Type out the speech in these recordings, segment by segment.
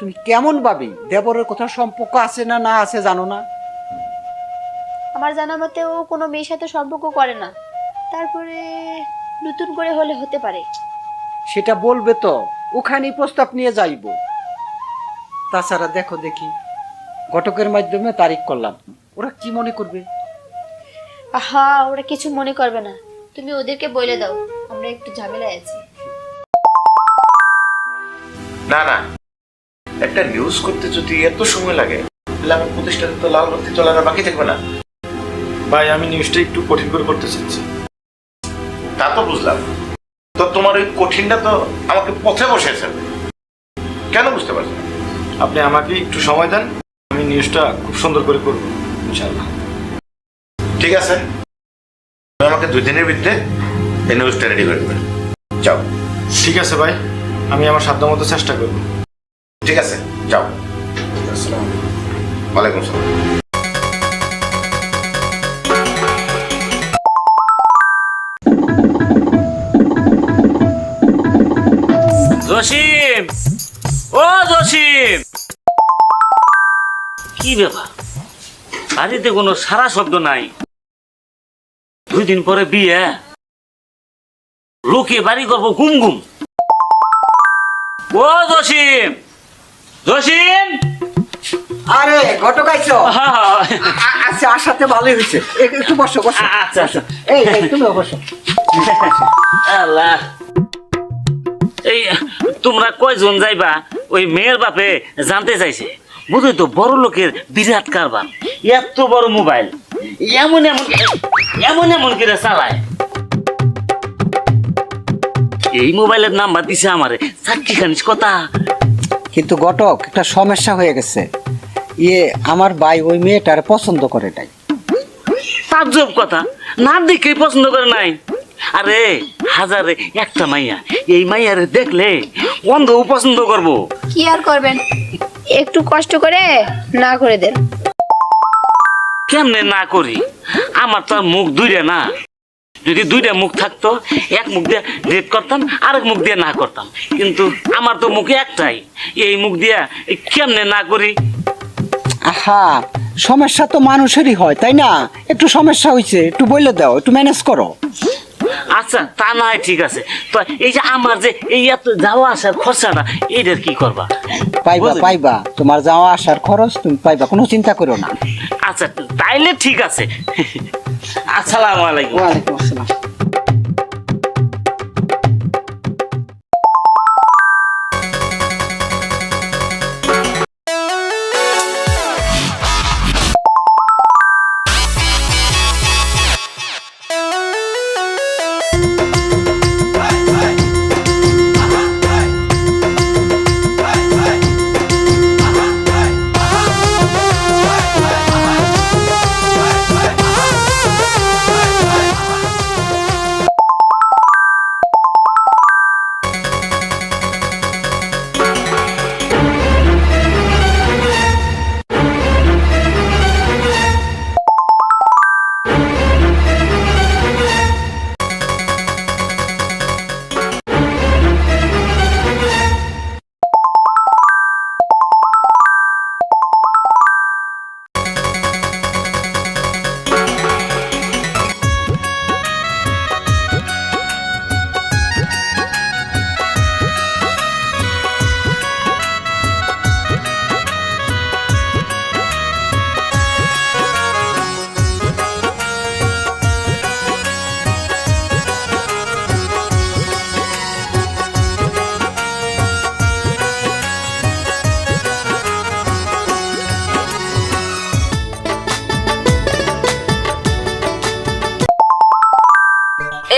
তুমি কেমন ভাবি দেবরের কথা সম্পর্ক আছে না না আছে জানো না? আমার জানা মতে ও কোনো মেয়ের সাথে সম্পর্ক করে না, তারপরে নতুন করে হলে হতে পারে। সেটা বলবে তো, ওখানেই প্রস্তাব নিয়ে যাইব। তাছাড়া দেখো দেখি ঘটকের মাধ্যমে তারিখ করলাম, ওরা কি মনে করবে? আহা, ওরা কিছু মনে করবে না, তুমি ওদেরকে বলে দাও আমরা একটু ঝামেলায় আছি। না না, একটা নিউজ করতে যদি এত সময় লাগে তাহলে আমার প্রতিষ্ঠানে তো লাল বাতি চলার বাকি থাকবে না। ভাই আমি নিউজটা একটু কঠিন করে করতে চাচ্ছি। তা তো বুঝলাম, তো তোমার ওই কঠিনটা তো আমাকে পথে বসেছে, কেন বুঝতে পারছো না? আপনি আমাকে একটু সময় দেন, আমি নিউজটা খুব সুন্দর করে করবো ইনশাআল্লাহ। ঠিক আছে, তুমি আমাকে 2 দিনের ভিতরে এই নিউজটা রেডি করে দেবেন। যাও। ঠিক আছে ভাই, আমি আমার সাধ্য মতো চেষ্টা করবো। ঠিক আছে, যাও। আসসালামু আলাইকুম। ওয়ালাইকুম আসসালাম। জসিম, ও জসিম, কি ব্যাপার? বাড়িতে কোনো সারা শব্দ নাই। 2 দিন পরে বিয়ে, লোকে বাড়ি করবো গুম গুম। ও জসিম, জসিম। আরে ঘটক আইছো? হ্যাঁ, আচ্ছা, আসাতে ভালোই হয়েছে। একটু বসো বসো। আচ্ছা আচ্ছা। এই তুমি বসো। আল্লাহ, এই তোমরা কয়জন যাইবা? ওই মেয়ের বাপে জানতে চাইছে, বুঝলি তো, বড় লোকের বিরাট কারবার, এত বড় মোবাইল এমন এমন এমন এমন করে চালায়। এই মোবাইলের নাম্বার দিছে আমারে, সাক্ষী খানিস কথা। কিন্তু ঘটক, একটা সমস্যা হয়ে গেছে। আমার ভাই ওই মেয়েটার পছন্দ করে নাই। তাজ্জব কথা, না দেখেই পছন্দ করে নাই। আরে হাজারে একটা মাইয়া, এই মাইয়ারে দেখলে অন্ধও পছন্দ করবো। কি আর করবেন, একটু কষ্ট করে না করে দেন। কেমনে না করি? আমার তো আর মুখ 2টা না। যদি 2টা মুখ থাকতো, এক মুখ দিয়ে ডেট করতাম, আরেক মুখ দিয়ে না করতাম। কিন্তু আমার তো মুখে একটাই, এই মুখ দিয়া কেমনে না করি? আহা, সমস্যা তো মানুষেরই হয়, তাই না? একটু সমস্যা হয়েছে, একটু বলে দাও, একটু ম্যানেজ করো। আচ্ছা, তা না হয় ঠিক আছে। তো এই যে আমার যে এই এত যাওয়া আসার খরচাটা, এইটার কি করবা? পাইবা বুঝলি? পাইবা, তোমার যাওয়া আসার খরচ তুমি পাইবা, কোনো চিন্তা করো না। আচ্ছা তাইলে ঠিক আছে। আসসালামু আলাইকুম। ওয়ালাইকুম আসসালাম।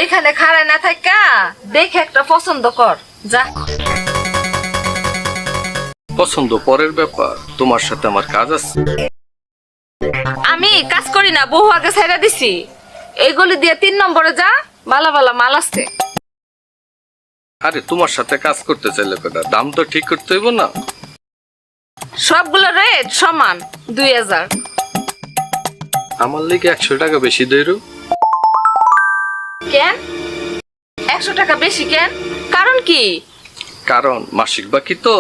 এইখানে খাড়ায় না থাকা দেখে একটা পছন্দ কর, যা। পছন্দ পরের ব্যাপার, তোমার সাথে আমার কাজ আছে। আমি কাজ করি না, বহু আগে ছেড়ে দিছি। এইগুলি দিয়ে 3 নম্বরে যা, ভালো ভালো মাল আছে। আরে তোমার সাথে কাজ করতে চাইলে কথা দাম তো ঠিক করতে হইব না? সবগুলো রেট সমান, 2000। আমার লিগে 100 টাকা বেশি দেরো। কেন 100 টাকা বেশি কেন? কারণ কি? কারণ মাসিক বাকি তো।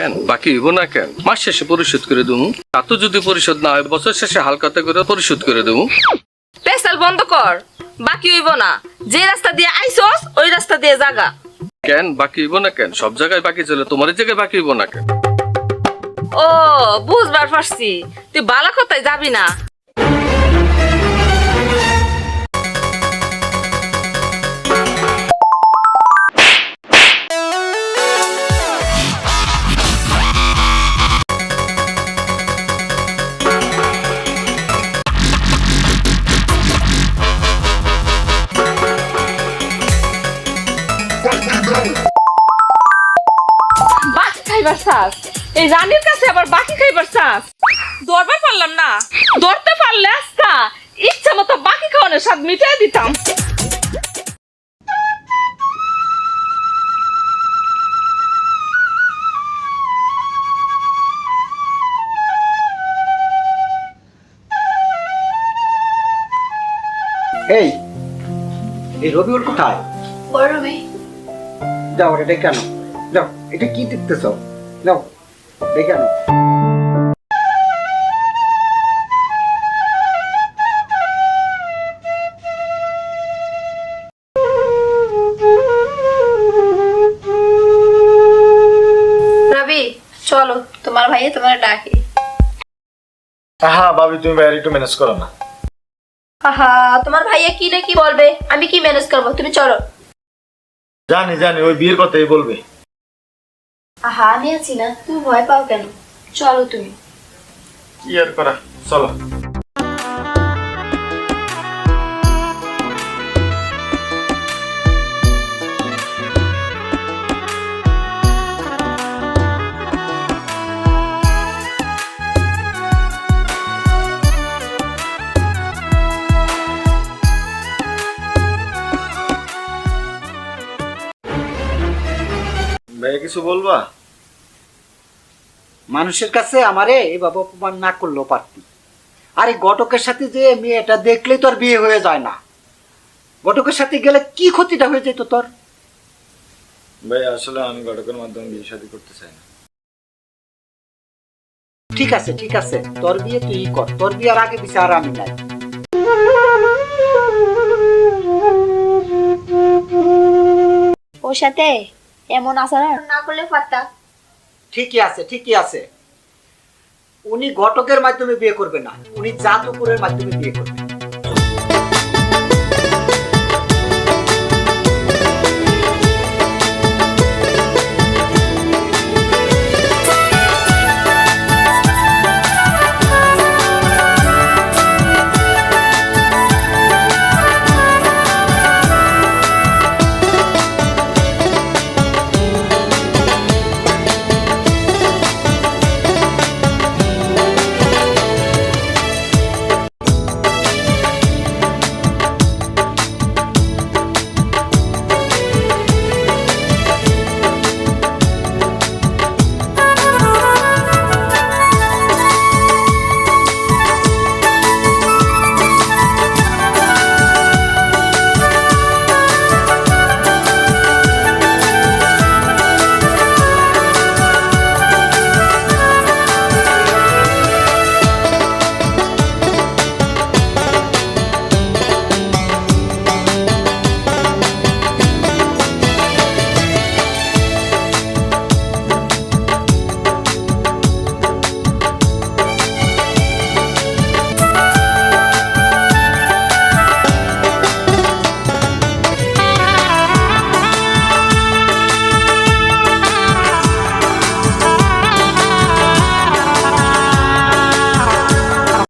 কেন বাকি হইব না কেন? মাস শেষে পরিশোধ করে দেবো। তা তো যদি পরিশোধ না হয় বছর শেষে হালকাতে করে পরিশোধ করে দেবো। পেশাল বন্ধ কর, বাকি হইব না। যে রাস্তা দিয়ে আইসস ওই রাস্তা দিয়ে জাগা। কেন বাকি হইব না কেন? সব জায়গায় বাকি চলে, তোমার এই জায়গায় বাকি হইব না কেন? ও বুঝবার পারছি, তুই বালা কোথায় যাবি না। বাকি খাইবার চাস? এই রানীর কাছে আবার বাকি খাইবার চাস? ধরবার পারলাম না, ধরতে পারলে আজকা ইচ্ছা মতো বাকি খাওয়ানোর স্বাদ মিটাই দিতাম। এই এই রবিউল কোথায়? বড় মেয়ে যাও এটা কেন? যাও, এটা কি দেখতেছ? যাও দেখে আনো। রবি চলো, তোমার ভাইয়া তোমার ডাকে। হ্যাঁ ভাবি, তুমি বাইরে একটু ম্যানেজ করো না। আহা, তোমার ভাইয়া কি না কি বলবে, আমি কি ম্যানেজ করবো, তুমি চলো। জানি জানি, ওই বিয়ের কথাই বলবে। আহা, আমি আছি না, তুমি ভয় পাও কেন? চলো তুমি। কি আর করা, চলো। ভাইয়া কিছু বলবা? মানুষের কাছে আমারে এভাবে অপমান না করলেও পারতি। আর এই ঘটকের সাথে যে মেয়েটা দেখলেই তোর বিয়ে হয়ে যায় না। ঘটকের সাথে গেলে কি ক্ষতিটা হয়ে যেত তোর? ভাই আসলে আমি ঘটকের মাধ্যমে বিয়ে শাদী করতে চাই না। ঠিক আছে ঠিক আছে, তোর বিয়ে তুই কর, তোর বিয়ের আগে পিছে আর আমি নাই। ওর সাথে এমন আচরণ না করলে পারতা। ঠিকই আছে ঠিকই আছে। উনি ঘটকের মাধ্যমে বিয়ে করবে না, উনি জাদুপুরের মাধ্যমে বিয়ে করবে।